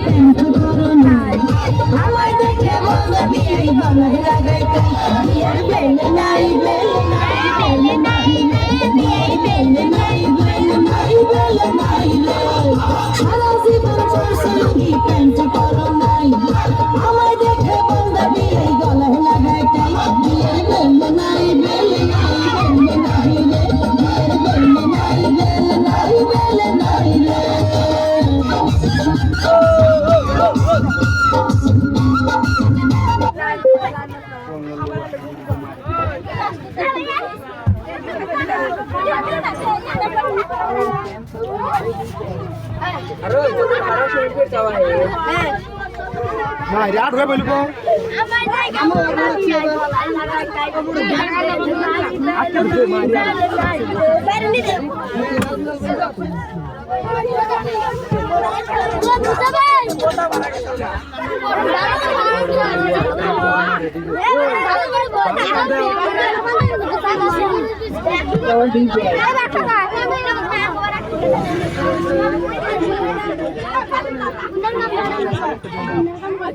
Pant পরো নাই আমায় দেখে বলবে বিয়াই গলায় লাগাইতে বিয়ের বেল নাই বেল নাই বেল নাই বিয়াই বেল নাই বেল নাই বেল নাই রে সারা জীবন চলছে লুঙ্গি প্যান্ট পরো নাই আমায় দেখে বলবে বিয়াই গলায় লাগাইতে বিয়ের বেল নাই বেল নাই বেল নাই রে বিয়ের বেল নাই বেল নাই বেল নাই রে Mari aduh ya balik kok.